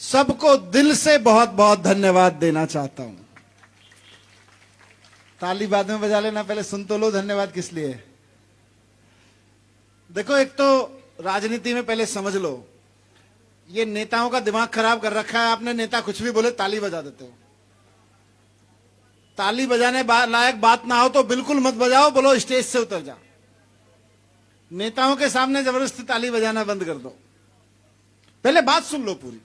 सबको दिल से बहुत बहुत धन्यवाद देना चाहता हूं। ताली बाद में बजा लेना, पहले सुन तो लो धन्यवाद किस लिए। देखो, एक तो राजनीति में पहले समझ लो, ये नेताओं का दिमाग खराब कर रखा है। आपने नेता कुछ भी बोले ताली बजा देते हो। ताली बजाने लायक बात ना हो तो बिल्कुल मत बजाओ, बोलो स्टेज से उतर जा। नेताओं के सामने जबरदस्ती ताली बजाना बंद कर दो। पहले बात सुन लो पूरी,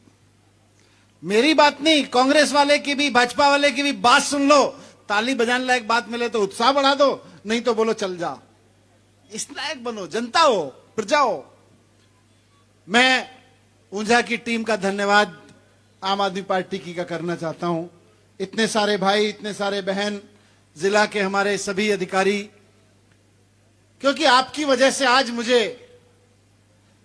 मेरी बात नहीं, कांग्रेस वाले की भी, भाजपा वाले की भी बात सुन लो। ताली बजाने लायक बात मिले तो उत्साह बढ़ा दो, नहीं तो बोलो चल जा। इस लायक बनो, जनता हो, प्रजा हो। मैं ऊंझा की टीम का धन्यवाद आम आदमी पार्टी की का करना चाहता हूं। इतने सारे भाई, इतने सारे बहन, जिला के हमारे सभी अधिकारी, क्योंकि आपकी वजह से आज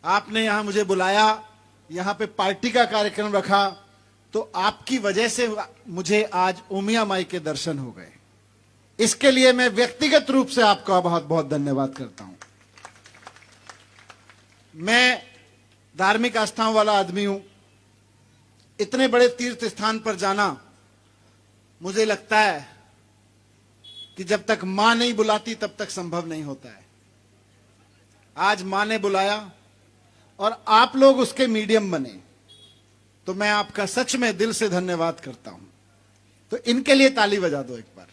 आपने यहां मुझे बुलाया, यहां पे पार्टी का कार्यक्रम रखा, तो आपकी वजह से मुझे आज उमिया माई के दर्शन हो गए। इसके लिए मैं व्यक्तिगत रूप से आपका बहुत बहुत धन्यवाद करता हूं। मैं धार्मिक आस्थाओं वाला आदमी हूं। इतने बड़े तीर्थ स्थान पर जाना, मुझे लगता है कि जब तक मां नहीं बुलाती तब तक संभव नहीं होता है। आज मां ने बुलाया और आप लोग उसके मीडियम बने, तो मैं आपका सच में दिल से धन्यवाद करता हूं। तो इनके लिए ताली बजा दो एक बार।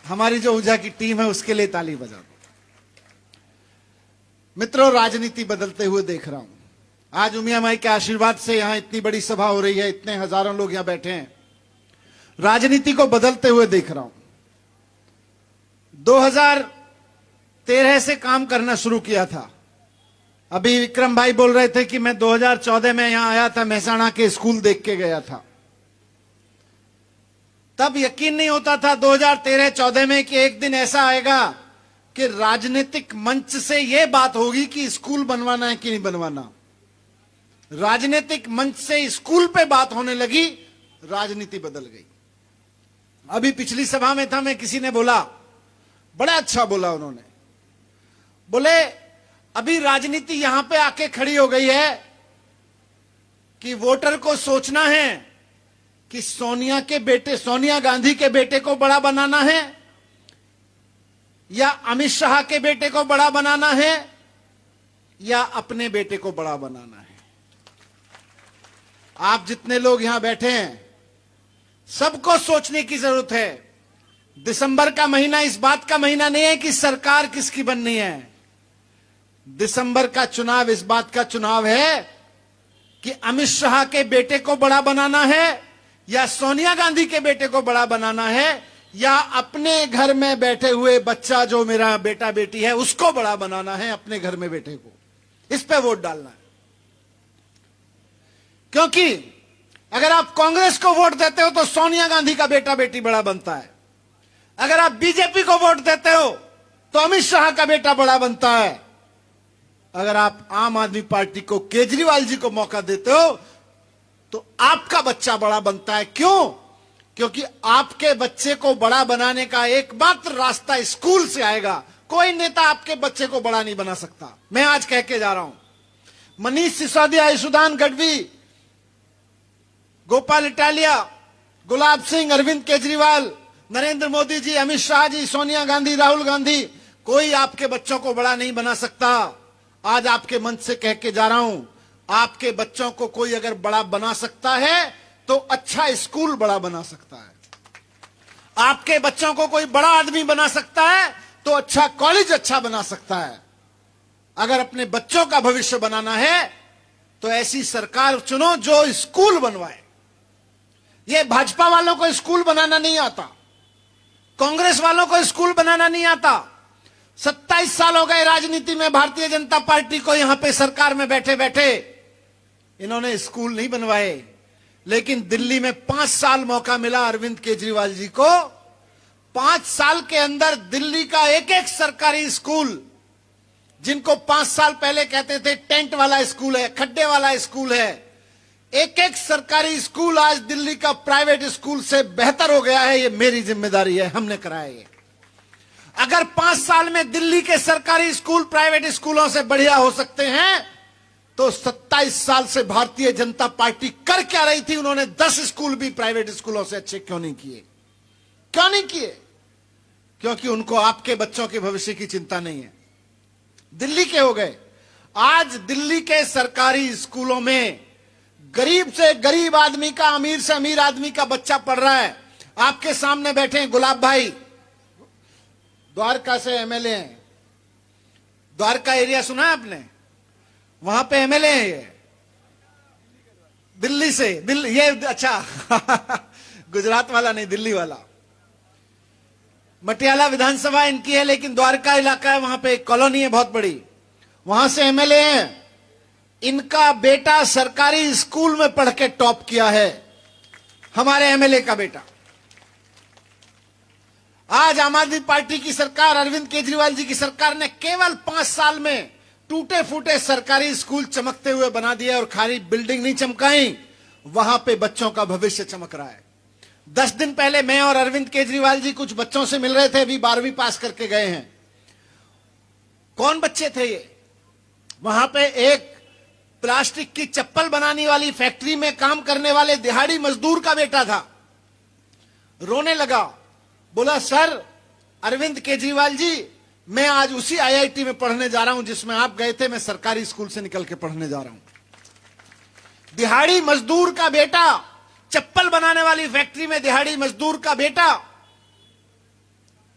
हमारी जो ऊंझा की टीम है उसके लिए ताली बजा दो। मित्रों, राजनीति बदलते हुए देख रहा हूं। आज उमिया माई के आशीर्वाद से यहां इतनी बड़ी सभा हो रही है, इतने हजारों लोग यहां बैठे हैं। राजनीति को बदलते हुए देख रहा हूं। 2013 से काम करना शुरू किया था। अभी विक्रम भाई बोल रहे थे कि मैं 2014 में यहां आया था, महसाणा के स्कूल देख के गया था। तब यकीन नहीं होता था 2013-14 में कि एक दिन ऐसा आएगा कि राजनीतिक मंच से यह बात होगी कि स्कूल बनवाना है कि नहीं बनवाना। राजनीतिक मंच से स्कूल पे बात होने लगी, राजनीति बदल गई। अभी पिछली सभा में था मैं, किसी ने बोला, बड़ा अच्छा बोला उन्होंने, बोले अभी राजनीति यहां पे आके खड़ी हो गई है कि वोटर को सोचना है कि सोनिया गांधी के बेटे को बड़ा बनाना है या अमित शाह के बेटे को बड़ा बनाना है या अपने बेटे को बड़ा बनाना है। आप जितने लोग यहां बैठे हैं, सबको सोचने की जरूरत है। दिसंबर का महीना इस बात का महीना नहीं है कि सरकार किसकी बननी है। दिसंबर का चुनाव इस बात का चुनाव है कि अमित शाह के बेटे को बड़ा बनाना है या सोनिया गांधी के बेटे को बड़ा बनाना है या अपने घर में बैठे हुए बच्चा जो मेरा बेटा बेटी है उसको बड़ा बनाना है, अपने घर में बेटे को। इस पे वोट डालना है। क्योंकि अगर आप कांग्रेस को वोट देते हो तो सोनिया गांधी का बेटा बेटी बड़ा बनता है। अगर आप बीजेपी को वोट देते हो तो अमित शाह का बेटा बड़ा बनता है। अगर आप आम आदमी पार्टी को, केजरीवाल जी को मौका देते हो तो आपका बच्चा बड़ा बनता है। क्यों? क्योंकि आपके बच्चे को बड़ा बनाने का एकमात्र रास्ता स्कूल से आएगा। कोई नेता आपके बच्चे को बड़ा नहीं बना सकता। मैं आज कह के जा रहा हूं, मनीष सिसोदिया, यशोदान गढ़वी, गोपाल इटालिया, गुलाब सिंह, अरविंद केजरीवाल, नरेंद्र मोदी जी, अमित शाह जी, सोनिया गांधी, राहुल गांधी, कोई आपके बच्चों को बड़ा नहीं बना सकता। आज आपके मंच से कह के जा रहा हूं, आपके बच्चों को कोई अगर बड़ा बना सकता है तो अच्छा स्कूल बड़ा बना सकता है। आपके बच्चों को कोई बड़ा आदमी बना सकता है तो अच्छा कॉलेज अच्छा बना सकता है। अगर अपने बच्चों का भविष्य बनाना है तो ऐसी सरकार चुनो जो स्कूल बनवाए। ये भाजपा वालों को स्कूल बनाना नहीं आता, कांग्रेस वालों को स्कूल बनाना नहीं आता। 27 साल हो गए राजनीति में भारतीय जनता पार्टी को, यहां पे सरकार में बैठे बैठे इन्होंने स्कूल नहीं बनवाए। लेकिन दिल्ली में 5 साल मौका मिला अरविंद केजरीवाल जी को। 5 साल के अंदर दिल्ली का एक एक सरकारी स्कूल, जिनको 5 साल पहले कहते थे टेंट वाला स्कूल है, खड्डे वाला स्कूल है, एक एक सरकारी स्कूल आज दिल्ली का प्राइवेट स्कूल से बेहतर हो गया है। ये मेरी जिम्मेदारी है, हमने कराया ये। अगर 5 साल में दिल्ली के सरकारी स्कूल प्राइवेट स्कूलों से बढ़िया हो सकते हैं तो 27 साल से भारतीय जनता पार्टी कर क्या रही थी? उन्होंने 10 स्कूल भी प्राइवेट स्कूलों से अच्छे क्यों नहीं किए? क्यों नहीं किए? क्योंकि उनको आपके बच्चों के भविष्य की चिंता नहीं है। दिल्ली के हो गए। आज दिल्ली के सरकारी स्कूलों में गरीब से गरीब आदमी का, अमीर से अमीर आदमी का बच्चा पढ़ रहा है। आपके सामने बैठे हैं गुलाब भाई, द्वारका से एमएलए हैं। द्वारका एरिया सुना है आपने? वहां पे एमएलए हैं ये, दिल्ली से। ये अच्छा गुजरात वाला नहीं, दिल्ली वाला। मटियाला विधानसभा इनकी है, लेकिन द्वारका इलाका है, वहां पे एक कॉलोनी है बहुत बड़ी, वहां से एमएलए हैं। इनका बेटा सरकारी स्कूल में पढ़ के टॉप किया है, हमारे एमएलए का बेटा। आज आम आदमी पार्टी की सरकार, अरविंद केजरीवाल जी की सरकार ने केवल 5 साल में टूटे फूटे सरकारी स्कूल चमकते हुए बना दिया। और खाली बिल्डिंग नहीं चमकाई, वहां पे बच्चों का भविष्य चमक रहा है। 10 दिन पहले मैं और अरविंद केजरीवाल जी कुछ बच्चों से मिल रहे थे, अभी 12वीं पास करके गए हैं। कौन बच्चे थे ये? वहां पे एक प्लास्टिक की चप्पल बनाने वाली फैक्ट्री में काम करने वाले दिहाड़ी मजदूर का बेटा था। रोने लगा, बोला सर अरविंद केजरीवाल जी, मैं आज उसी आईआईटी में पढ़ने जा रहा हूं जिसमें आप गए थे। मैं सरकारी स्कूल से निकल के पढ़ने जा रहा हूं। दिहाड़ी मजदूर का बेटा, चप्पल बनाने वाली फैक्ट्री में दिहाड़ी मजदूर का बेटा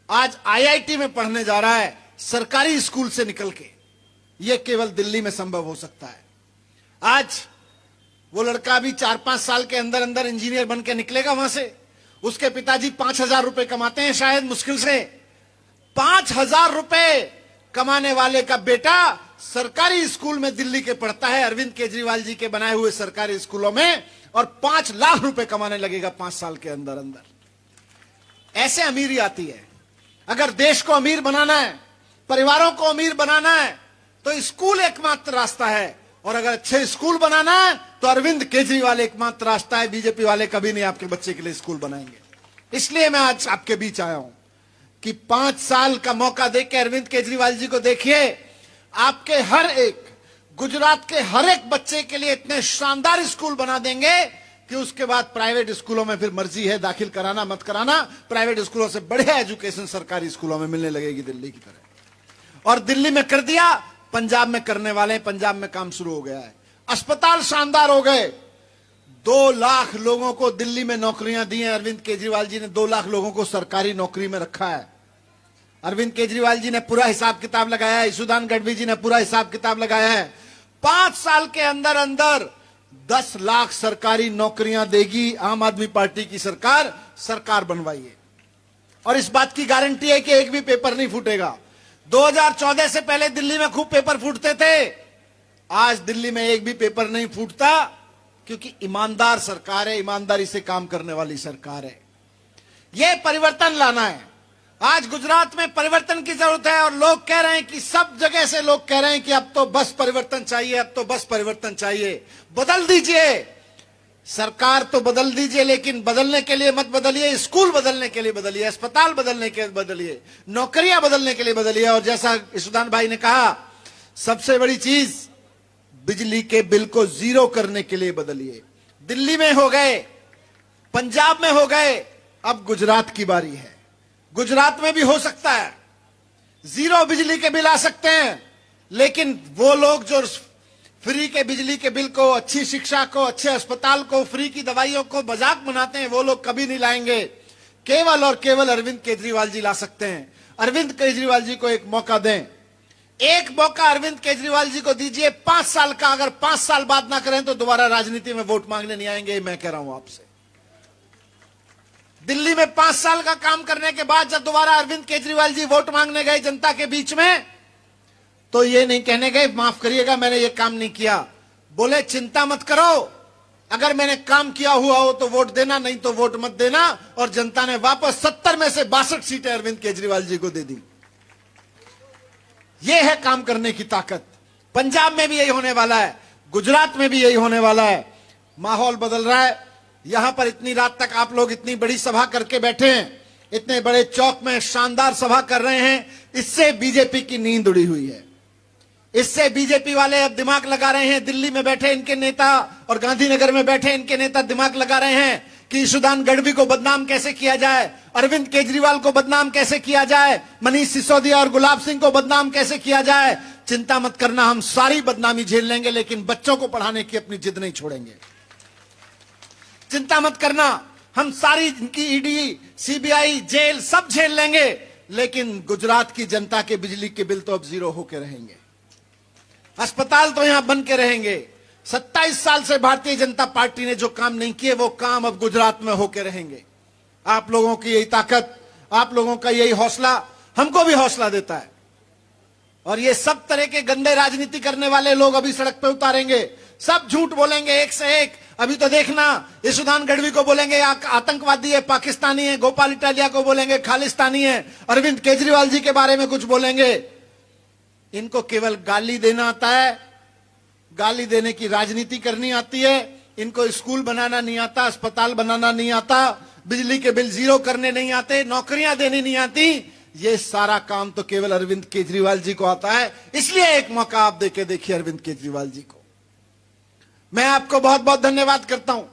आज आईआईटी में पढ़ने जा रहा है सरकारी स्कूल से निकल के। यह केवल दिल्ली में संभव हो सकता है। आज वो लड़का भी 4-5 साल के अंदर अंदर इंजीनियर बन के निकलेगा वहां से। उसके पिताजी 5,000 रुपए कमाते हैं, शायद मुश्किल से। 5,000 रुपए कमाने वाले का बेटा सरकारी स्कूल में दिल्ली के पढ़ता है, अरविंद केजरीवाल जी के बनाए हुए सरकारी स्कूलों में, और 5 लाख रुपए कमाने लगेगा 5 साल के अंदर अंदर। ऐसे अमीरी आती है। अगर देश को अमीर बनाना है, परिवारों को अमीर बनाना है, तो स्कूल एकमात्र रास्ता है। और अगर अच्छे स्कूल बनाना है तो अरविंद केजरीवाल एकमात्र रास्ता है। बीजेपी वाले कभी नहीं आपके बच्चे के लिए स्कूल बनाएंगे। इसलिए मैं आज आपके बीच आया हूं कि 5 साल का मौका देकर अरविंद केजरीवाल जी को देखिए। आपके हर एक, गुजरात के हर एक बच्चे के लिए इतने शानदार स्कूल बना देंगे कि उसके बाद प्राइवेट स्कूलों में फिर मर्जी है दाखिल कराना मत कराना। प्राइवेट स्कूलों से बढ़िया एजुकेशन सरकारी स्कूलों में मिलने लगेगी दिल्ली की तरह। और दिल्ली में कर दिया, पंजाब में करने वाले हैं। पंजाब में काम शुरू हो गया है। अस्पताल शानदार हो गए। 2 लाख लोगों को दिल्ली में नौकरियां दी हैं। अरविंद केजरीवाल जी ने 2 लाख लोगों को सरकारी नौकरी में रखा है। अरविंद केजरीवाल जी ने पूरा हिसाब किताब लगाया है। यशोदान गढ़वी जी ने पूरा हिसाब किताब लगाया है। 5 साल के अंदर अंदर 10 लाख सरकारी नौकरियां देगी आम आदमी पार्टी की सरकार। सरकार बनवाइए। और इस बात की गारंटी है कि एक भी पेपर नहीं फूटेगा। 2014 से पहले दिल्ली में खूब पेपर फूटते थे। आज दिल्ली में एक भी पेपर नहीं फूटता, क्योंकि ईमानदार सरकार है, ईमानदारी से काम करने वाली सरकार है। यह परिवर्तन लाना है। आज गुजरात में परिवर्तन की जरूरत है। और लोग कह रहे हैं कि सब जगह से लोग कह रहे हैं कि अब तो बस परिवर्तन चाहिए, अब तो बस परिवर्तन चाहिए। बदल दीजिए, सरकार तो बदल दीजिए, लेकिन बदलने के लिए मत बदलिए। स्कूल बदलने के लिए बदलिए, अस्पताल बदलने के लिए बदलिए, नौकरियां बदलने के लिए बदलिए। और जैसा यशोदान भाई ने कहा, सबसे बड़ी चीज बिजली के बिल को 0 करने के लिए बदलिए। दिल्ली में हो गए, पंजाब में हो गए, अब गुजरात की बारी है। गुजरात में भी हो सकता है, 0 बिजली के बिल आ सकते हैं। लेकिन वो लोग जो फ्री के बिजली के बिल को, अच्छी शिक्षा को, अच्छे अस्पताल को, फ्री की दवाइयों को मजाक बनाते हैं, वो लोग कभी नहीं लाएंगे। केवल और केवल अरविंद केजरीवाल जी ला सकते हैं। अरविंद केजरीवाल जी को एक मौका दें। एक मौका अरविंद केजरीवाल जी को दीजिए 5 साल का। अगर 5 साल बाद ना करें तो दोबारा राजनीति में वोट मांगने नहीं आएंगे। मैं कह रहा हूं आपसे। दिल्ली में 5 साल का काम करने के बाद जब दोबारा अरविंद केजरीवाल जी वोट मांगने गए जनता के बीच में, तो ये नहीं कहने गए माफ करिएगा मैंने ये काम नहीं किया। बोले चिंता मत करो, अगर मैंने काम किया हुआ हो तो वोट देना, नहीं तो वोट मत देना। और जनता ने वापस 70 में से 62 सीटें अरविंद केजरीवाल जी को दे दी। यह है काम करने की ताकत। पंजाब में भी यही होने वाला है, गुजरात में भी यही होने वाला है। माहौल बदल रहा है। यहां पर इतनी रात तक आप लोग इतनी बड़ी सभा करके बैठे हैं, इतने बड़े चौक में शानदार सभा कर रहे हैं। इससे बीजेपी की नींद उड़ी हुई है। इससे बीजेपी वाले अब दिमाग लगा रहे हैं, दिल्ली में बैठे इनके नेता और गांधीनगर में बैठे इनके नेता दिमाग लगा रहे हैं कि ईशुदान गढ़वी को बदनाम कैसे किया जाए, अरविंद केजरीवाल को बदनाम कैसे किया जाए, मनीष सिसोदिया और गुलाब सिंह को बदनाम कैसे किया जाए। चिंता मत करना, हम सारी बदनामी झेल लेंगे, लेकिन बच्चों को पढ़ाने की अपनी जिद नहीं छोड़ेंगे। चिंता मत करना, हम सारी इनकी ईडी, सीबीआई, जेल सब झेल लेंगे, लेकिन गुजरात की जनता के बिजली के बिल तो अब जीरो होके रहेंगे, अस्पताल तो यहां बन के रहेंगे। 27 साल से भारतीय जनता पार्टी ने जो काम नहीं किए वो काम अब गुजरात में होके रहेंगे। आप लोगों की यही ताकत, आप लोगों का यही हौसला हमको भी हौसला देता है। और ये सब तरह के गंदे राजनीति करने वाले लोग अभी सड़क पे उतारेंगे, सब झूठ बोलेंगे एक से एक। अभी तो देखना, ईशुदान गढ़वी को बोलेंगे आतंकवादी है, पाकिस्तानी है, गोपाल इटालिया को बोलेंगे खालिस्तानी है, अरविंद केजरीवाल जी के बारे में कुछ बोलेंगे। इनको केवल गाली देना आता है, गाली देने की राजनीति करनी आती है। इनको स्कूल बनाना नहीं आता, अस्पताल बनाना नहीं आता, बिजली के बिल जीरो करने नहीं आते, नौकरियां देनी नहीं आती। ये सारा काम तो केवल अरविंद केजरीवाल जी को आता है। इसलिए एक मौका आप देके देखिए अरविंद केजरीवाल जी को। मैं आपको बहुत बहुत धन्यवाद करता हूं,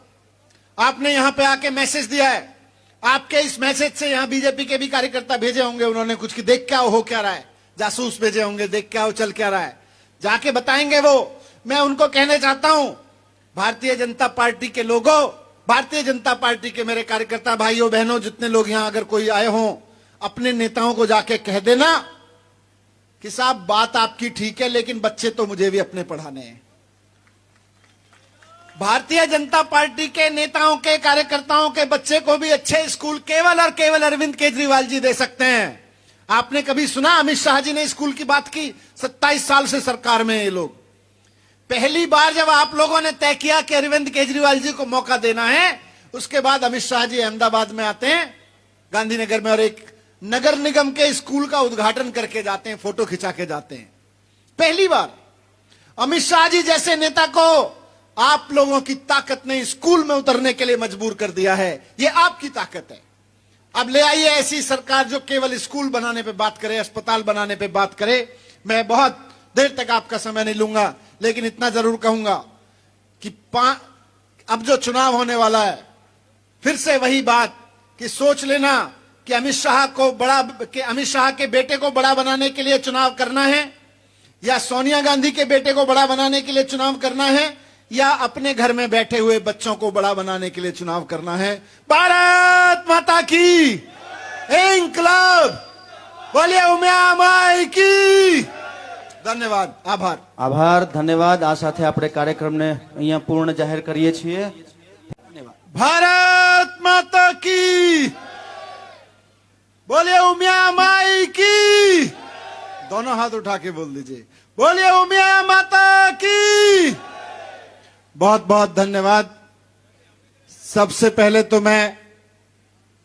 आपने यहां पे आके मैसेज दिया है। आपके इस मैसेज से यहां बीजेपी के भी कार्यकर्ता भेजे होंगे, उन्होंने कुछ कि देख क्या हो क्या रहा है, जासूस भेजे होंगे, देख क्या हो चल क्या रहा है, जाके बताएंगे वो। मैं उनको कहने चाहता हूं, भारतीय जनता पार्टी के लोगों, भारतीय जनता पार्टी के मेरे कार्यकर्ता भाइयों बहनों, जितने लोग यहां अगर कोई आए हों, अपने नेताओं को जाके कह देना कि साहब बात आपकी ठीक है, लेकिन बच्चे तो मुझे भी अपने पढ़ाने हैं। भारतीय जनता पार्टी के नेताओं के कार्यकर्ताओं के बच्चे को भी अच्छे स्कूल केवल और केवल अरविंद केजरीवाल जी दे सकते हैं। आपने कभी सुना अमित शाह जी ने स्कूल की बात की? 27 साल से सरकार में ये लोग, पहली बार जब आप लोगों ने तय किया कि अरविंद केजरीवाल जी को मौका देना है, उसके बाद अमित शाह जी अहमदाबाद में आते हैं, गांधीनगर में, और एक नगर निगम के स्कूल का उद्घाटन करके जाते हैं, फोटो खिंचा के जाते हैं। पहली बार अमित शाह जी जैसे नेता को आप लोगों की ताकत ने स्कूल में उतरने के लिए मजबूर कर दिया है। ये आपकी ताकत है। अब ले आइए ऐसी सरकार जो केवल स्कूल बनाने पे बात करे, अस्पताल बनाने पे बात करे। मैं बहुत देर तक आपका समय नहीं लूंगा, लेकिन इतना जरूर कहूंगा कि अब जो चुनाव होने वाला है, फिर से वही बात कि सोच लेना कि अमित शाह के बेटे को बड़ा बनाने के लिए चुनाव करना है, या सोनिया गांधी के बेटे को बड़ा बनाने के लिए चुनाव करना है, या अपने घर में बैठे हुए बच्चों को बड़ा बनाने के लिए चुनाव करना है। भारत माता की इंकलाब, बोलिए उमिया माई की। धन्यवाद, आभार, धन्यवाद। आ साथे આપણે કાર્યક્રમને અહીંયા પૂર્ણ જાહેર કરીએ છીએ। भारत माता की, बोलिए उमिया माई की। दोनों हाथ उठा के बोल दीजिए, बोलिए उमिया माता की। बहुत बहुत धन्यवाद। सबसे पहले तो मैं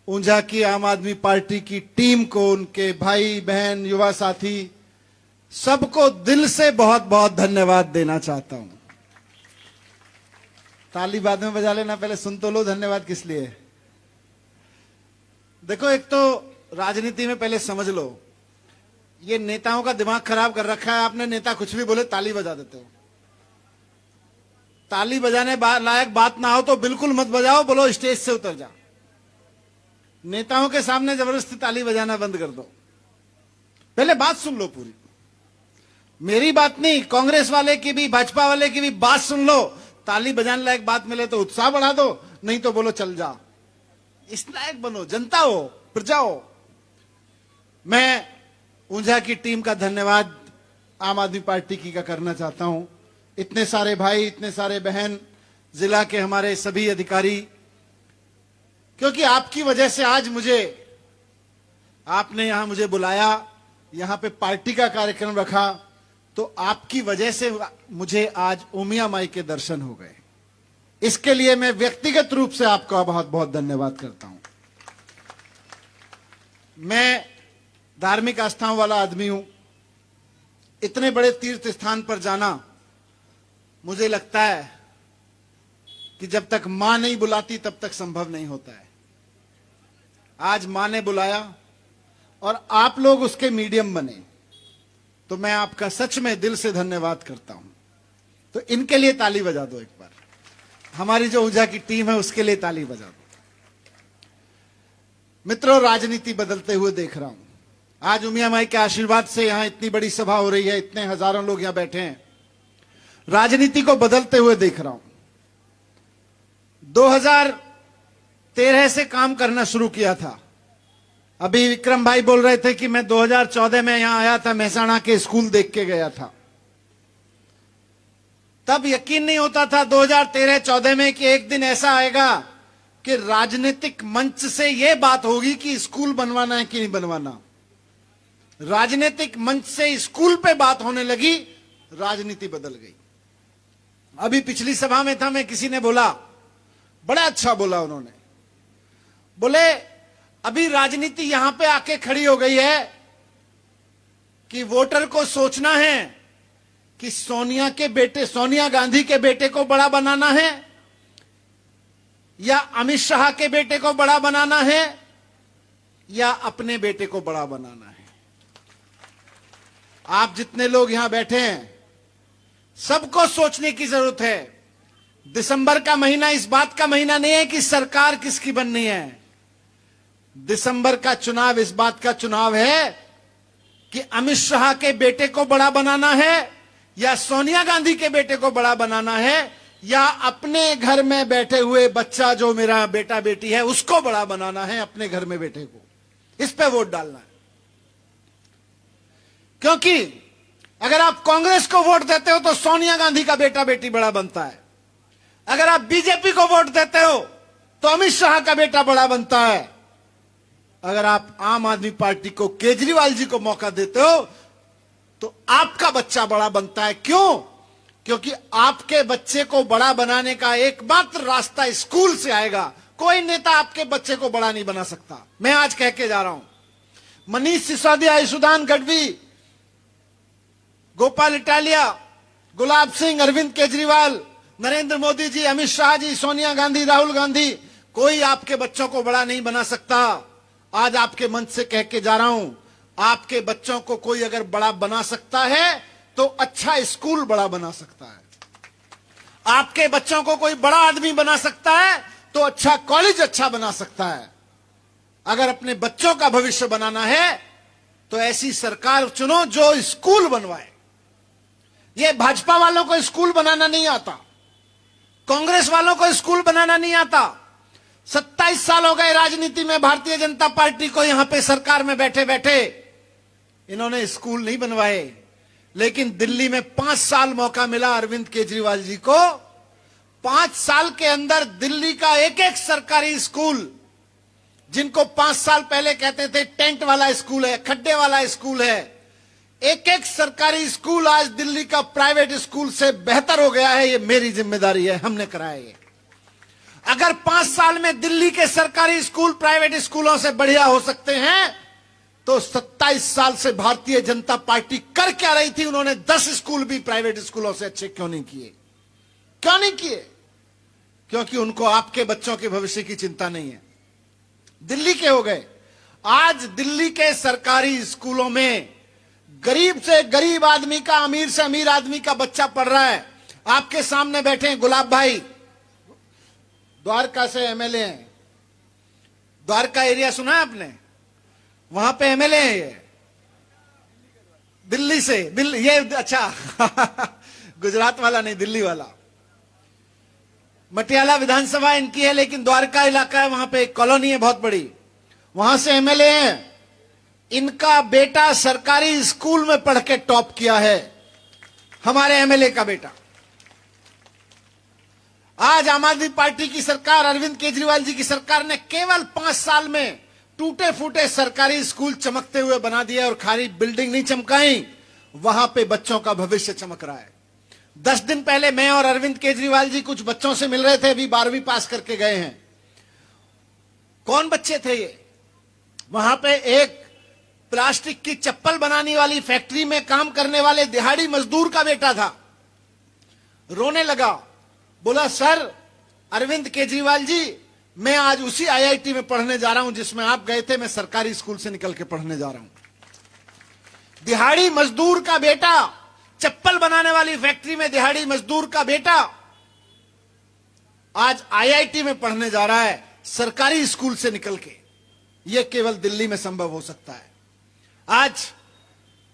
ऊंझा की आम आदमी पार्टी की टीम को, उनके भाई बहन युवा साथी सबको दिल से बहुत बहुत धन्यवाद देना चाहता हूं। ताली बाद में बजा लेना, पहले सुन तो लो धन्यवाद किस लिए। देखो, एक तो राजनीति में पहले समझ लो, ये नेताओं का दिमाग खराब कर रखा है। आपने नेता कुछ भी बोले ताली बजा देते हो। ताली बजाने लायक बात ना हो तो बिल्कुल मत बजाओ, बोलो स्टेज से उतर जा। नेताओं के सामने जबरदस्ती ताली बजाना बंद कर दो। पहले बात सुन लो पूरी, मेरी बात नहीं, कांग्रेस वाले की भी, भाजपा वाले की भी बात सुन लो। ताली बजाने लायक बात मिले तो उत्साह बढ़ा दो, नहीं तो बोलो चल जा। इस लायक बनो, जनता हो, प्रजा हो। मैं ऊंझा की टीम का धन्यवाद आम आदमी पार्टी की का करना चाहता हूं। इतने सारे भाई, इतने सारे बहन, जिला के हमारे सभी अधिकारी, क्योंकि आपकी वजह से आज आपने यहां मुझे बुलाया, यहां पे पार्टी का कार्यक्रम रखा, तो आपकी वजह से मुझे आज उमिया माई के दर्शन हो गए। इसके लिए मैं व्यक्तिगत रूप से आपका बहुत बहुत धन्यवाद करता हूं। मैं धार्मिक आस्थाओं वाला आदमी हूं। इतने बड़े तीर्थ स्थान पर जाना, मुझे लगता है कि जब तक मां नहीं बुलाती तब तक संभव नहीं होता है। आज मां ने बुलाया और आप लोग उसके मीडियम बने, तो मैं आपका सच में दिल से धन्यवाद करता हूं। तो इनके लिए ताली बजा दो एक बार, हमारी जो ऊर्जा की टीम है उसके लिए ताली बजा दो। मित्रों, राजनीति बदलते हुए देख रहा हूं। आज उमिया माई के आशीर्वाद से यहां इतनी बड़ी सभा हो रही है, इतने हजारों लोग यहां बैठे हैं। राजनीति को बदलते हुए देख रहा हूं। 2013 से काम करना शुरू किया था। अभी विक्रम भाई बोल रहे थे कि मैं 2014 में यहां आया था, महसाणा के स्कूल देख के गया था। तब यकीन नहीं होता था 2013-14 में कि एक दिन ऐसा आएगा कि राजनीतिक मंच से यह बात होगी कि स्कूल बनवाना है कि नहीं बनवाना। राजनीतिक मंच से स्कूल पे बात होने लगी, राजनीति बदल गई। अभी पिछली सभा में था, मैं किसी ने बोला, बड़ा अच्छा बोला उन्होंने, बोले अभी राजनीति यहां पे आके खड़ी हो गई है कि वोटर को सोचना है कि सोनिया गांधी के बेटे को बड़ा बनाना है या अमित शाह के बेटे को बड़ा बनाना है या अपने बेटे को बड़ा बनाना है। आप जितने लोग यहां बैठे हैं, सबको सोचने की जरूरत है। दिसंबर का महीना इस बात का महीना नहीं है कि सरकार किसकी बननी है। दिसंबर का चुनाव इस बात का चुनाव है कि अमित शाह के बेटे को बड़ा बनाना है या सोनिया गांधी के बेटे को बड़ा बनाना है या अपने घर में बैठे हुए बच्चा जो मेरा बेटा बेटी है उसको बड़ा बनाना है, अपने घर में बेटे को। इस पे वोट डालना है। क्योंकि अगर आप कांग्रेस को वोट देते हो तो सोनिया गांधी का बेटा बेटी बड़ा बनता है। अगर आप बीजेपी को वोट देते हो तो अमित शाह का बेटा बड़ा बनता है। अगर आप आम आदमी पार्टी को, केजरीवाल जी को मौका देते हो तो आपका बच्चा बड़ा बनता है। क्यों? क्योंकि आपके बच्चे को बड़ा बनाने का एकमात्र रास्ता स्कूल से आएगा। कोई नेता आपके बच्चे को बड़ा नहीं बना सकता। मैं आज कह के जा रहा हूं, मनीष सिसोदिया, ईशुदान गढ़वी, गोपाल इटालिया, गुलाब सिंह, अरविंद केजरीवाल, नरेंद्र मोदी जी, अमित शाह जी, सोनिया गांधी, राहुल गांधी, कोई आपके बच्चों को बड़ा नहीं बना सकता। आज आपके मंच से कह के जा रहा हूं, आपके बच्चों को कोई अगर बड़ा बना सकता है तो अच्छा स्कूल बड़ा बना सकता है। आपके बच्चों को कोई बड़ा आदमी बना सकता है तो अच्छा कॉलेज अच्छा बना सकता है। अगर अपने बच्चों का भविष्य बनाना है तो ऐसी सरकार चुनो जो स्कूल बनवाए। ये भाजपा वालों को स्कूल बनाना नहीं आता, कांग्रेस वालों को स्कूल बनाना नहीं आता। 27 साल हो गए राजनीति में भारतीय जनता पार्टी को, यहां पे सरकार में बैठे बैठे इन्होंने स्कूल नहीं बनवाए। लेकिन दिल्ली में 5 साल मौका मिला अरविंद केजरीवाल जी को। 5 साल के अंदर दिल्ली का एक एक सरकारी स्कूल, जिनको 5 साल पहले कहते थे टेंट वाला स्कूल है, खड्डे वाला स्कूल है, एक एक सरकारी स्कूल आज दिल्ली का प्राइवेट स्कूल से बेहतर हो गया है। ये मेरी जिम्मेदारी है, हमने कराया ये। अगर 5 साल में दिल्ली के सरकारी स्कूल प्राइवेट स्कूलों से बढ़िया हो सकते हैं तो 27 साल से भारतीय जनता पार्टी कर क्या रही थी? उन्होंने 10 स्कूल भी प्राइवेट स्कूलों से अच्छे क्यों नहीं किए? क्यों नहीं किए? क्योंकि उनको आपके बच्चों के भविष्य की चिंता नहीं है। दिल्ली के हो गए। आज दिल्ली के सरकारी स्कूलों में गरीब से गरीब आदमी का, अमीर से अमीर आदमी का बच्चा पढ़ रहा है। आपके सामने बैठे हैं गुलाब भाई, द्वारका से एमएलए हैं। द्वारका एरिया सुना है आपने? वहां पे एमएलए हैं ये, दिल्ली से। ये अच्छा गुजरात वाला नहीं, दिल्ली वाला। मटियाला विधानसभा इनकी है, लेकिन द्वारका इलाका है, वहां पे एक कॉलोनी है बहुत बड़ी, वहां से एमएलए हैं। इनका बेटा सरकारी स्कूल में पढ़ के टॉप किया है, हमारे एमएलए का बेटा। आज आम आदमी पार्टी की सरकार, अरविंद केजरीवाल जी की सरकार ने केवल 5 साल में टूटे फूटे सरकारी स्कूल चमकते हुए बना दिया। और खाली बिल्डिंग नहीं चमकाई, वहां पे बच्चों का भविष्य चमक रहा है। 10 दिन पहले मैं और अरविंद केजरीवाल जी कुछ बच्चों से मिल रहे थे, अभी 12वीं पास करके गए हैं। कौन बच्चे थे ये? वहां पे एक प्लास्टिक की चप्पल बनाने वाली फैक्ट्री में काम करने वाले दिहाड़ी मजदूर का बेटा था। रोने लगा, बोला सर अरविंद केजरीवाल जी, मैं आज उसी आईआईटी में पढ़ने जा रहा हूं जिसमें आप गए थे। मैं सरकारी स्कूल से निकल के पढ़ने जा रहा हूं। दिहाड़ी मजदूर का बेटा, चप्पल बनाने वाली फैक्ट्री में दिहाड़ी मजदूर का बेटा आज आईआईटी में पढ़ने जा रहा है सरकारी स्कूल से निकल के। यह केवल दिल्ली में संभव हो सकता है। आज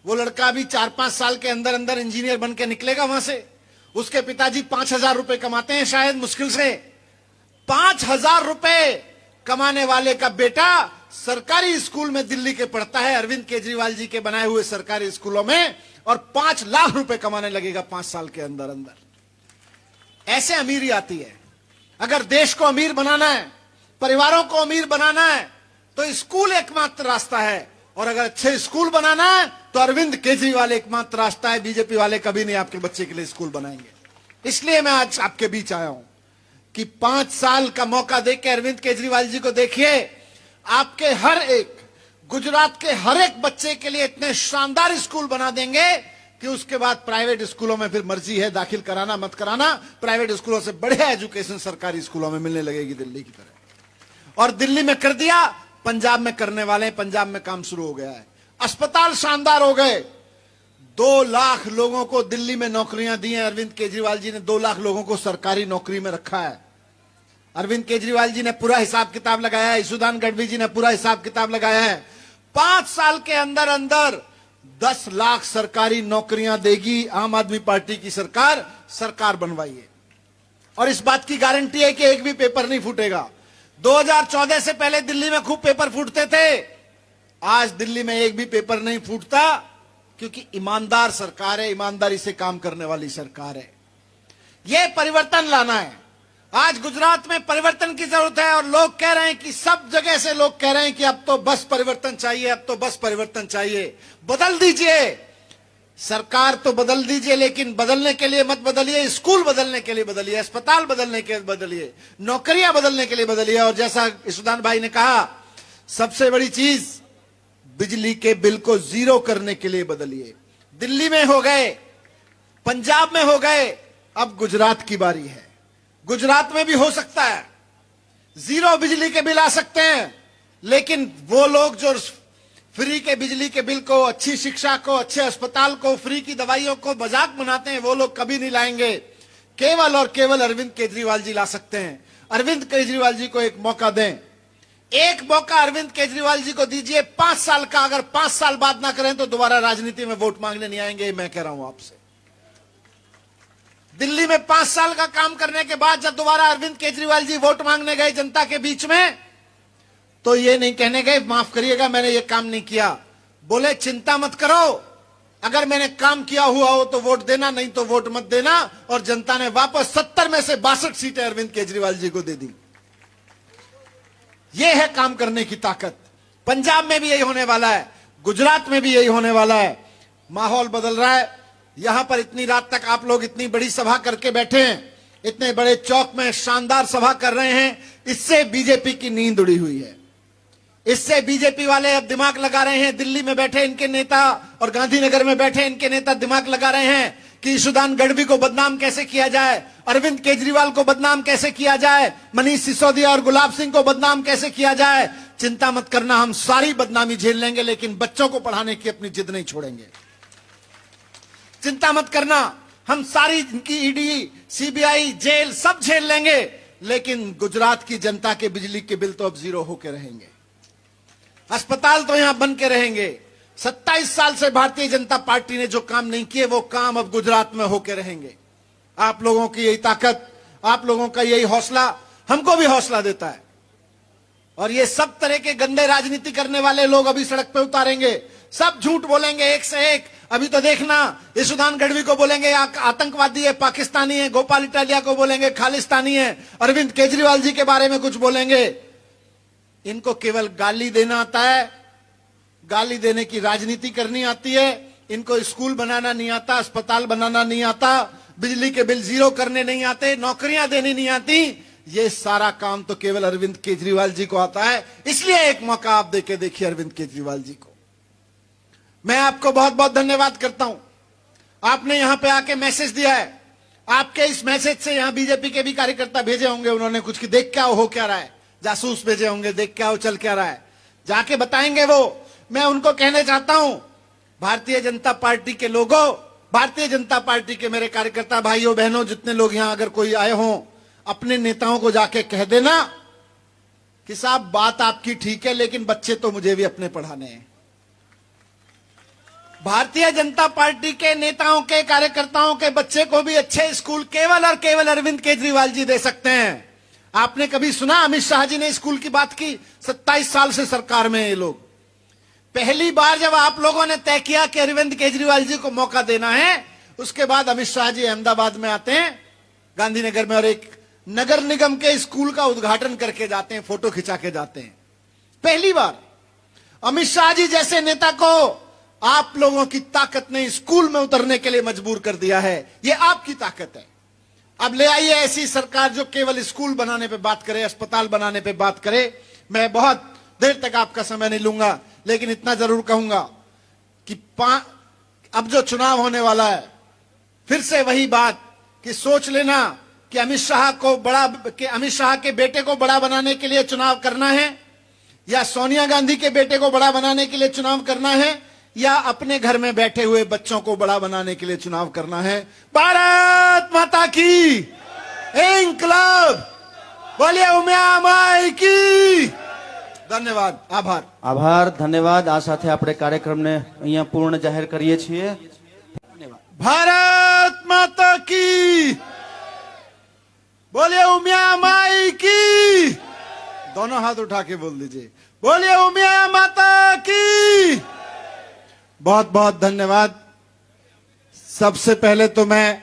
वो लड़का भी 4-5 साल के अंदर अंदर इंजीनियर बन के निकलेगा वहां से। उसके पिताजी 5,000 रुपए कमाते हैं, शायद मुश्किल से 5,000 रुपए कमाने वाले का बेटा सरकारी स्कूल में दिल्ली के पढ़ता है, अरविंद केजरीवाल जी के बनाए हुए सरकारी स्कूलों में, और 5 लाख रुपए कमाने लगेगा 5 साल के अंदर अंदर। ऐसे अमीरी आती है। अगर देश को अमीर बनाना है, परिवारों को अमीर बनाना है, तो स्कूल एकमात्र रास्ता है। और अगर अच्छे स्कूल बनाना है तो अरविंद केजरीवाल एकमात्र रास्ता है। बीजेपी वाले कभी नहीं आपके बच्चे के लिए स्कूल बनाएंगे। इसलिए मैं आज आपके बीच आया हूं कि 5 साल का मौका देकर अरविंद केजरीवाल जी को देखिए। आपके हर एक, गुजरात के हर एक बच्चे के लिए इतने शानदार स्कूल बना देंगे कि उसके बाद प्राइवेट स्कूलों में फिर मर्जी है दाखिल कराना मत कराना। प्राइवेट स्कूलों से बढ़िया एजुकेशन सरकारी स्कूलों में मिलने लगेगी दिल्ली की तरह। और दिल्ली में कर दिया, पंजाब में करने वाले हैं। पंजाब में काम शुरू हो गया है। अस्पताल शानदार हो गए। 2 लाख लोगों को दिल्ली में नौकरियां दी हैं। अरविंद केजरीवाल जी ने 2 लाख लोगों को सरकारी नौकरी में रखा है। अरविंद केजरीवाल जी ने पूरा हिसाब किताब लगाया है। यशोदान गढ़वी जी ने पूरा हिसाब किताब लगाया है। 5 साल के अंदर अंदर 10 लाख सरकारी नौकरियां देगी आम आदमी पार्टी की सरकार बनवाइए। और इस बात की गारंटी है कि एक भी पेपर नहीं फूटेगा। 2014 से पहले दिल्ली में खूब पेपर फूटते थे। आज दिल्ली में एक भी पेपर नहीं फूटता, क्योंकि ईमानदार सरकार है, ईमानदारी से काम करने वाली सरकार है। यह परिवर्तन लाना है। आज गुजरात में परिवर्तन की जरूरत है। और लोग कह रहे हैं कि सब जगह से लोग कह रहे हैं कि अब तो बस परिवर्तन चाहिए, अब तो बस परिवर्तन चाहिए। बदल दीजिए, सरकार तो बदल दीजिए, लेकिन बदलने के लिए मत बदलिए। स्कूल बदलने के लिए बदलिए, अस्पताल बदलने के लिए बदलिए, नौकरियां बदलने के लिए बदलिए। और जैसा यशोदान भाई ने कहा, सबसे बड़ी चीज बिजली के बिल को 0 करने के लिए बदलिए। दिल्ली में हो गए, पंजाब में हो गए, अब गुजरात की बारी है। गुजरात में भी हो सकता है 0 बिजली के बिल आ सकते हैं। लेकिन वो लोग जो फ्री के बिजली के बिल को, अच्छी शिक्षा को, अच्छे अस्पताल को, फ्री की दवाइयों को मजाक बनाते हैं, वो लोग कभी नहीं लाएंगे। केवल और केवल अरविंद केजरीवाल जी ला सकते हैं। अरविंद केजरीवाल जी को एक मौका दें। एक मौका अरविंद केजरीवाल जी को दीजिए 5 साल का। अगर 5 साल बाद ना करें तो दोबारा राजनीति में वोट मांगने नहीं आएंगे। मैं कह रहा हूं आपसे। दिल्ली में 5 साल का काम करने के बाद जब दोबारा अरविंद केजरीवाल जी वोट मांगने गए जनता के बीच में, तो ये नहीं कहने गए माफ करिएगा मैंने ये काम नहीं किया। बोले चिंता मत करो, अगर मैंने काम किया हुआ हो तो वोट देना, नहीं तो वोट मत देना। और जनता ने वापस 70 में से 62 सीटें अरविंद केजरीवाल जी को दे दी। यह है काम करने की ताकत। पंजाब में भी यही होने वाला है, गुजरात में भी यही होने वाला है। माहौल बदल रहा है। यहां पर इतनी रात तक आप लोग इतनी बड़ी सभा करके बैठे हैं, इतने बड़े चौक में शानदार सभा कर रहे हैं। इससे बीजेपी की नींद उड़ी हुई है। इससे बीजेपी वाले अब दिमाग लगा रहे हैं। दिल्ली में बैठे इनके नेता और गांधीनगर में बैठे इनके नेता दिमाग लगा रहे हैं कि यशोदान गढ़वी को बदनाम कैसे किया जाए, अरविंद केजरीवाल को बदनाम कैसे किया जाए, मनीष सिसोदिया और गुलाब सिंह को बदनाम कैसे किया जाए। चिंता मत करना, हम सारी बदनामी झेल लेंगे, लेकिन बच्चों को पढ़ाने की अपनी जिद नहीं छोड़ेंगे। चिंता मत करना, हम सारी इनकी ईडी, सीबीआई, जेल सब झेल लेंगे, लेकिन गुजरात की जनता के बिजली के बिल तो अब 0 होके रहेंगे। अस्पताल तो यहां बन के रहेंगे। 27 साल से भारतीय जनता पार्टी ने जो काम नहीं किए, वो काम अब गुजरात में होके रहेंगे। आप लोगों की यही ताकत, आप लोगों का यही हौसला हमको भी हौसला देता है। और ये सब तरह के गंदे राजनीति करने वाले लोग अभी सड़क पे उतारेंगे, सब झूठ बोलेंगे एक से एक। अभी तो देखना, यशोदान गढ़वी को बोलेंगे आतंकवादी है, पाकिस्तानी है, गोपाल इटालिया को बोलेंगे खालिस्तानी है, अरविंद केजरीवाल जी के बारे में कुछ बोलेंगे। इनको केवल गाली देना आता है, गाली देने की राजनीति करनी आती है। इनको स्कूल बनाना नहीं आता, अस्पताल बनाना नहीं आता, बिजली के बिल 0 करने नहीं आते, नौकरियां देनी नहीं आती। ये सारा काम तो केवल अरविंद केजरीवाल जी को आता है। इसलिए एक मौका आप देके देखिए अरविंद केजरीवाल जी को। मैं आपको बहुत बहुत धन्यवाद करता हूं। आपने यहां पे आके मैसेज दिया है। आपके इस मैसेज से यहां बीजेपी के भी कार्यकर्ता भेजे होंगे, उन्होंने कुछ कि देख क्या हो क्या रहा है, जासूस भेजे होंगे, देख क्या हो चल क्या रहा है, जाके बताएंगे वो। मैं उनको कहने चाहता हूं भारतीय जनता पार्टी के लोगों, भारतीय जनता पार्टी के मेरे कार्यकर्ता भाइयों बहनों, जितने लोग यहां अगर कोई आए हों, अपने नेताओं को जाके कह देना कि साहब बात आपकी ठीक है, लेकिन बच्चे तो मुझे भी अपने पढ़ाने हैं। भारतीय जनता पार्टी के नेताओं के कार्यकर्ताओं के बच्चे को भी अच्छे स्कूल केवल और केवल अरविंद केजरीवाल जी दे सकते हैं। आपने कभी सुना अमित शाह जी ने स्कूल की बात की? 27 साल से सरकार में ये लोग, पहली बार जब आप लोगों ने तय किया कि अरविंद केजरीवाल जी को मौका देना है, उसके बाद अमित शाह जी अहमदाबाद में आते हैं, गांधीनगर में, और एक नगर निगम के स्कूल का उद्घाटन करके जाते हैं, फोटो खिंचा के जाते हैं। पहली बार अमित शाह जी जैसे नेता को आप लोगों की ताकत ने स्कूल में उतरने के लिए मजबूर कर दिया है। यह आपकी ताकत है। अब ले आइए ऐसी सरकार जो केवल स्कूल बनाने पे बात करे, अस्पताल बनाने पे बात करे। मैं बहुत देर तक आपका समय नहीं लूंगा, लेकिन इतना जरूर कहूंगा कि अब जो चुनाव होने वाला है, फिर से वही बात कि सोच लेना कि अमित शाह के बेटे को बड़ा बनाने के लिए चुनाव करना है, या सोनिया गांधी के बेटे को बड़ा बनाने के लिए चुनाव करना है, या अपने घर में बैठे हुए बच्चों को बड़ा बनाने के लिए चुनाव करना है। भारत माता की इंकलाब, बोलिए उमिया माई की। धन्यवाद, आभार। આભાર, ધન્યવાદ। આ સાથે આપણે કાર્યક્રમને અહીંયા પૂર્ણ જાહેર કરીએ છીએ। भारत माता की, बोलिए उमिया माई की। दोनों हाथ उठा के बोल दीजिए, बोलिए उमिया माता की। बहुत बहुत धन्यवाद। सबसे पहले तो मैं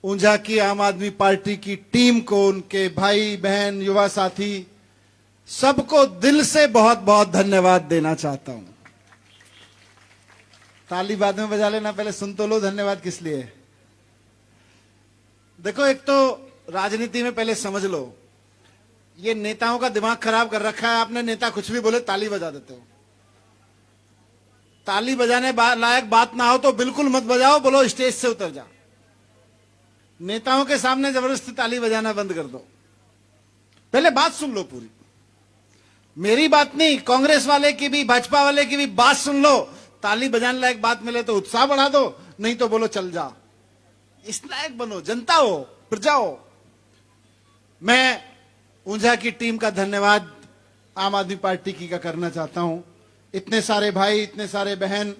ऊंझा की आम आदमी पार्टी की टीम को, उनके भाई बहन युवा साथी सबको दिल से बहुत बहुत धन्यवाद देना चाहता हूं। ताली बाद में बजा लेना, पहले सुन तो लो धन्यवाद किस लिए। देखो, एक तो राजनीति में पहले समझ लो, ये नेताओं का दिमाग खराब कर रखा है। आपने नेता कुछ भी बोले ताली बजा देते हो। ताली बजाने लायक बात ना हो तो बिल्कुल मत बजाओ, बोलो स्टेज से उतर जा। नेताओं के सामने जबरदस्ती ताली बजाना बंद कर दो। पहले बात सुन लो पूरी, मेरी बात नहीं, कांग्रेस वाले की भी, भाजपा वाले की भी बात सुन लो। ताली बजाने लायक बात मिले तो उत्साह बढ़ा दो, नहीं तो बोलो चल जा। इस लायक बनो, जनता हो, प्रजा हो। मैं ऊंझा की टीम का धन्यवाद आम आदमी पार्टी की का करना चाहता हूं। इतने सारे भाई, इतने सारे बहन,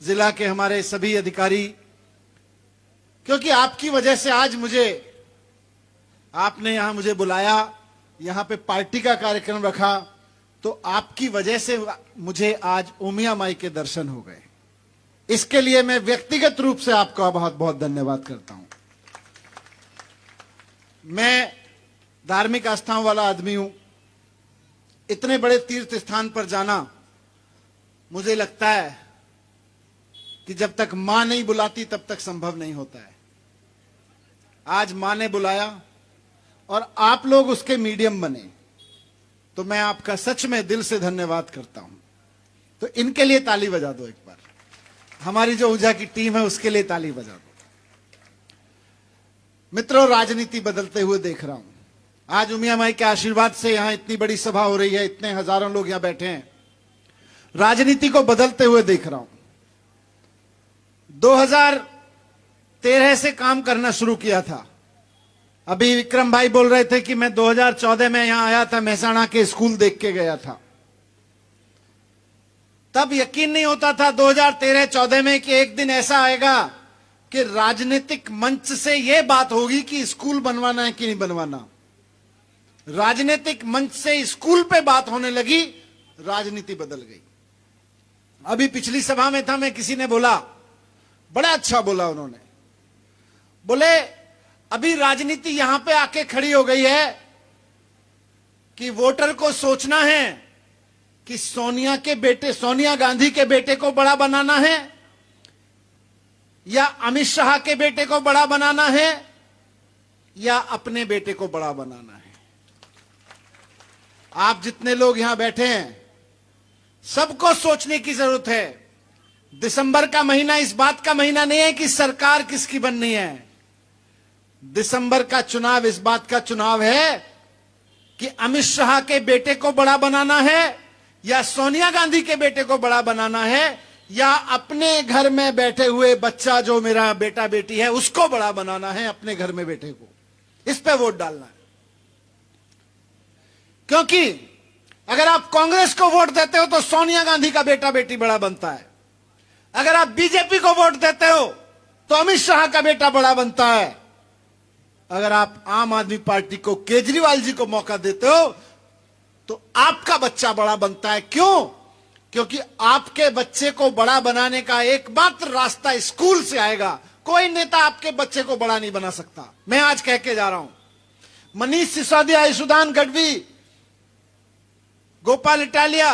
जिला के हमारे सभी अधिकारी, क्योंकि आपकी वजह से आज आपने यहां मुझे बुलाया, यहां पे पार्टी का कार्यक्रम रखा, तो आपकी वजह से मुझे आज उमिया माई के दर्शन हो गए। इसके लिए मैं व्यक्तिगत रूप से आपका बहुत बहुत धन्यवाद करता हूं। मैं धार्मिक आस्थाओं वाला आदमी हूं। इतने बड़े तीर्थ स्थान पर जाना, मुझे लगता है कि जब तक मां नहीं बुलाती तब तक संभव नहीं होता है। आज मां ने बुलाया और आप लोग उसके मीडियम बने, तो मैं आपका सच में दिल से धन्यवाद करता हूं। तो इनके लिए ताली बजा दो एक बार। हमारी जो ऊंझा की टीम है उसके लिए ताली बजा दो। मित्रों, राजनीति बदलते हुए देख रहा हूं। आज उमिया माई के आशीर्वाद से यहां इतनी बड़ी सभा हो रही है, इतने हजारों लोग यहां बैठे हैं। राजनीति को बदलते हुए देख रहा हूं। 2013 से काम करना शुरू किया था। अभी विक्रम भाई बोल रहे थे कि मैं 2014 में यहां आया था, महसाणा के स्कूल देख के गया था। तब यकीन नहीं होता था 2013-14 में कि एक दिन ऐसा आएगा कि राजनीतिक मंच से यह बात होगी कि स्कूल बनवाना है कि नहीं बनवाना। राजनीतिक मंच से स्कूल पे बात होने लगी, राजनीति बदल गई। अभी पिछली सभा में था, मैं, किसी ने बोला, बड़ा अच्छा बोला उन्होंने, बोले अभी राजनीति यहां पे आके खड़ी हो गई है कि वोटर को सोचना है कि सोनिया गांधी के बेटे को बड़ा बनाना है या अमित शाह के बेटे को बड़ा बनाना है या अपने बेटे को बड़ा बनाना है। आप जितने लोग यहां बैठे हैं, सबको सोचने की जरूरत है। दिसंबर का महीना इस बात का महीना नहीं है कि सरकार किसकी बननी है। दिसंबर का चुनाव इस बात का चुनाव है कि अमित शाह के बेटे को बड़ा बनाना है या सोनिया गांधी के बेटे को बड़ा बनाना है या अपने घर में बैठे हुए बच्चा जो मेरा बेटा बेटी है उसको बड़ा बनाना है, अपने घर में बैठे को, इस पे वोट डालना है। क्योंकि अगर आप कांग्रेस को वोट देते हो तो सोनिया गांधी का बेटा बेटी बड़ा बनता है, अगर आप बीजेपी को वोट देते हो तो अमित शाह का बेटा बड़ा बनता है, अगर आप आम आदमी पार्टी को, केजरीवाल जी को मौका देते हो तो आपका बच्चा बड़ा बनता है। क्यों? क्योंकि आपके बच्चे को बड़ा बनाने का एकमात्र रास्ता स्कूल से आएगा। कोई नेता आपके बच्चे को बड़ा नहीं बना सकता। मैं आज कह के जा रहा हूं, मनीष सिसोदिया, ईशुदान गढ़वी, गोपाल इटालिया,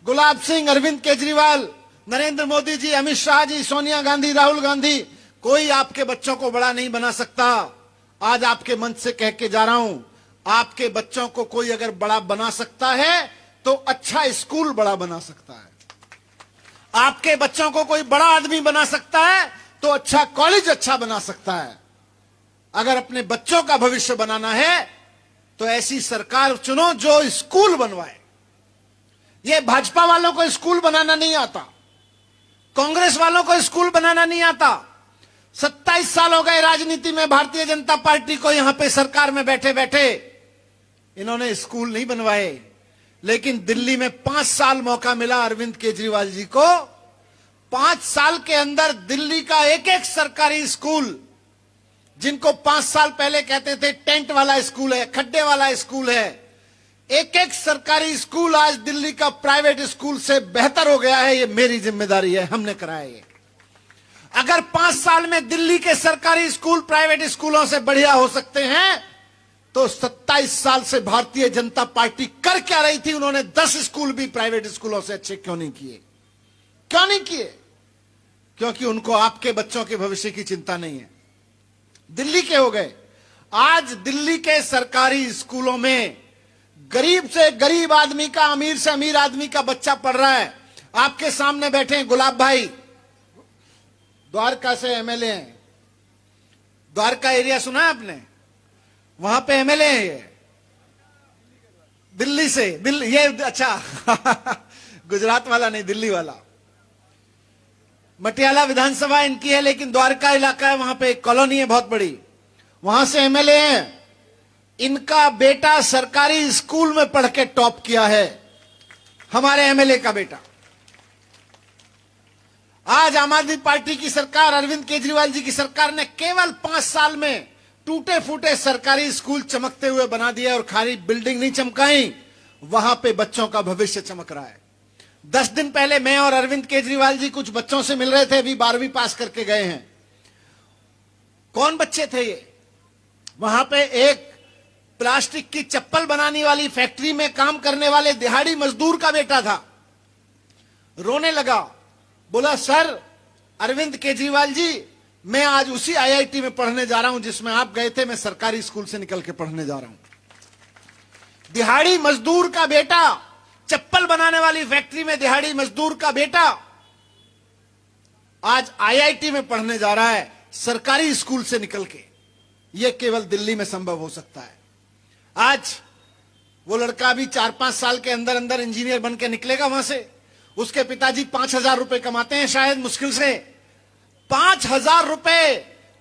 गुलाब सिंह, अरविंद केजरीवाल, नरेंद्र मोदी जी, अमित शाह जी, सोनिया गांधी, राहुल गांधी, कोई आपके बच्चों को बड़ा नहीं बना सकता। आज आपके मंच से कह के जा रहा हूं, आपके बच्चों को कोई अगर बड़ा बना सकता है तो अच्छा स्कूल बड़ा बना सकता है। आपके बच्चों को कोई बड़ा आदमी बना सकता है तो अच्छा कॉलेज अच्छा बना सकता है। अगर अपने बच्चों का भविष्य बनाना है तो ऐसी सरकार चुनो जो स्कूल बनवाए। ये भाजपा वालों को स्कूल बनाना नहीं आता, कांग्रेस वालों को स्कूल बनाना नहीं आता। 27 साल हो गए राजनीति में भारतीय जनता पार्टी को, यहां पे सरकार में बैठे बैठे इन्होंने स्कूल नहीं बनवाए। लेकिन दिल्ली में 5 साल मौका मिला अरविंद केजरीवाल जी को। 5 साल के अंदर दिल्ली का एक एक सरकारी स्कूल, जिनको 5 साल पहले कहते थे टेंट वाला स्कूल है, खड्डे वाला स्कूल है, एक एक सरकारी स्कूल आज दिल्ली का प्राइवेट स्कूल से बेहतर हो गया है। ये मेरी जिम्मेदारी है, हमने कराया ये। अगर 5 साल में दिल्ली के सरकारी स्कूल प्राइवेट स्कूलों से बढ़िया हो सकते हैं तो 27 साल से भारतीय जनता पार्टी कर क्या रही थी? उन्होंने 10 स्कूल भी प्राइवेट स्कूलों से अच्छे क्यों नहीं किए? क्यों नहीं किए? क्योंकि उनको आपके बच्चों के भविष्य की चिंता नहीं है। दिल्ली के हो गए। आज दिल्ली के सरकारी स्कूलों में गरीब से गरीब आदमी का, अमीर से अमीर आदमी का बच्चा पढ़ रहा है। आपके सामने बैठे हैं गुलाब भाई, द्वारका से एमएलए हैं। द्वारका एरिया सुना है आपने? वहां पे एमएलए है ये, दिल्ली से। ये अच्छा गुजरात वाला नहीं, दिल्ली वाला। मटियाला विधानसभा इनकी है, लेकिन द्वारका इलाका है, वहां पे एक कॉलोनी है बहुत बड़ी, वहां से एमएलए हैं। इनका बेटा सरकारी स्कूल में पढ़ के टॉप किया है, हमारे एमएलए का बेटा। आज आम आदमी पार्टी की सरकार, अरविंद केजरीवाल जी की सरकार ने केवल 5 साल में टूटे फूटे सरकारी स्कूल चमकते हुए बना दिया। और खाली बिल्डिंग नहीं चमकाई, वहां पे बच्चों का भविष्य चमक रहा है। 10 दिन पहले मैं और अरविंद केजरीवाल जी कुछ बच्चों से मिल रहे थे, अभी 12वीं पास करके गए हैं। कौन बच्चे थे ये? वहां पे एक प्लास्टिक की चप्पल बनाने वाली फैक्ट्री में काम करने वाले दिहाड़ी मजदूर का बेटा था। रोने लगा, बोला सर अरविंद केजरीवाल जी, मैं आज उसी आईआईटी में पढ़ने जा रहा हूं जिसमें आप गए थे। मैं सरकारी स्कूल से निकल के पढ़ने जा रहा हूं। दिहाड़ी मजदूर का बेटा, चप्पल बनाने वाली फैक्ट्री में दिहाड़ी मजदूर का बेटा आज आईआईटी में पढ़ने जा रहा है सरकारी स्कूल से निकल के। यह केवल दिल्ली में संभव हो सकता है। आज वो लड़का भी 4-5 साल के अंदर अंदर इंजीनियर बन के निकलेगा वहां से। उसके पिताजी 5,000 रुपए कमाते हैं, शायद मुश्किल से। 5,000 रुपए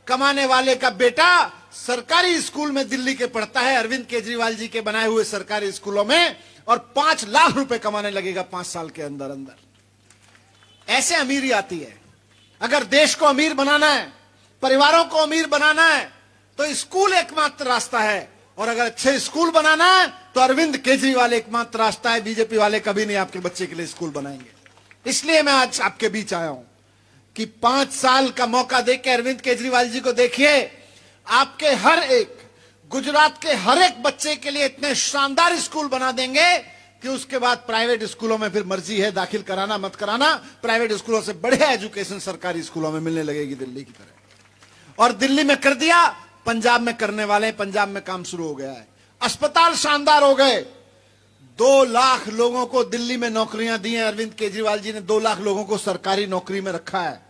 कमाने वाले का बेटा सरकारी स्कूल में दिल्ली के पढ़ता है, अरविंद केजरीवाल जी के बनाए हुए सरकारी स्कूलों में, और 5 लाख रुपए कमाने लगेगा 5 साल के अंदर अंदर। ऐसे अमीरी आती है। अगर देश को अमीर बनाना है, परिवारों को अमीर बनाना है, तो स्कूल एकमात्र रास्ता है। और अगर अच्छे स्कूल बनाना है तो अरविंद केजरीवाल एकमात्र रास्ता है। बीजेपी वाले कभी नहीं आपके बच्चे के लिए स्कूल बनाएंगे। इसलिए मैं आज आपके बीच आया हूं कि 5 साल का मौका देकर अरविंद केजरीवाल जी को देखिए। आपके हर एक, गुजरात के हर एक बच्चे के लिए इतने शानदार स्कूल बना देंगे कि उसके बाद प्राइवेट स्कूलों में फिर मर्जी है दाखिल कराना मत कराना। प्राइवेट स्कूलों से बढ़िया एजुकेशन सरकारी स्कूलों में मिलने लगेगी दिल्ली की तरह। और दिल्ली में कर दिया, पंजाब में करने वाले हैं। पंजाब में काम शुरू हो गया है। अस्पताल शानदार हो गए। 2 लाख लोगों को दिल्ली में नौकरियां दी हैं। अरविंद केजरीवाल जी ने 2 लाख लोगों को सरकारी नौकरी में रखा है।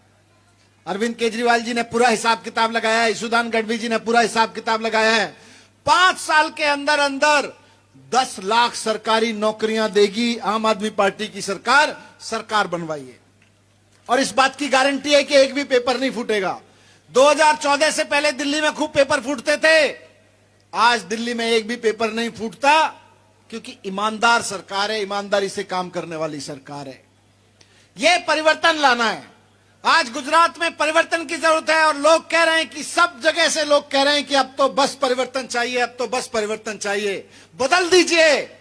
अरविंद केजरीवाल जी ने पूरा हिसाब किताब लगाया है। ईशुदान गढ़वी जी ने पूरा हिसाब किताब लगाया है। 5 साल के अंदर अंदर 10 लाख सरकारी नौकरियां देगी आम आदमी पार्टी की सरकार बनवाइए। और इस बात की गारंटी है कि एक भी पेपर नहीं फूटेगा। 2014 से पहले दिल्ली में खूब पेपर फूटते थे, आज दिल्ली में एक भी पेपर नहीं फूटता, क्योंकि ईमानदार सरकार है, ईमानदारी से काम करने वाली सरकार है। यह परिवर्तन लाना है। आज गुजरात में परिवर्तन की जरूरत है और लोग कह रहे हैं कि सब जगह से लोग कह रहे हैं कि अब तो बस परिवर्तन चाहिए, अब तो बस परिवर्तन चाहिए। बदल दीजिए,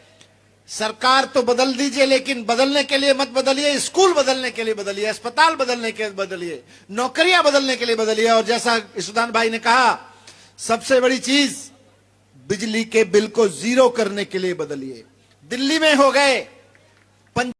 सरकार तो बदल दीजिए, लेकिन बदलने के लिए मत बदलिए, स्कूल बदलने के लिए बदलिए, अस्पताल बदलने के लिए बदलिए, नौकरियां बदलने के लिए बदलिए। और जैसा ईशुदान भाई ने कहा, सबसे बड़ी चीज बिजली के बिल को जीरो करने के लिए बदलिए। दिल्ली में हो गए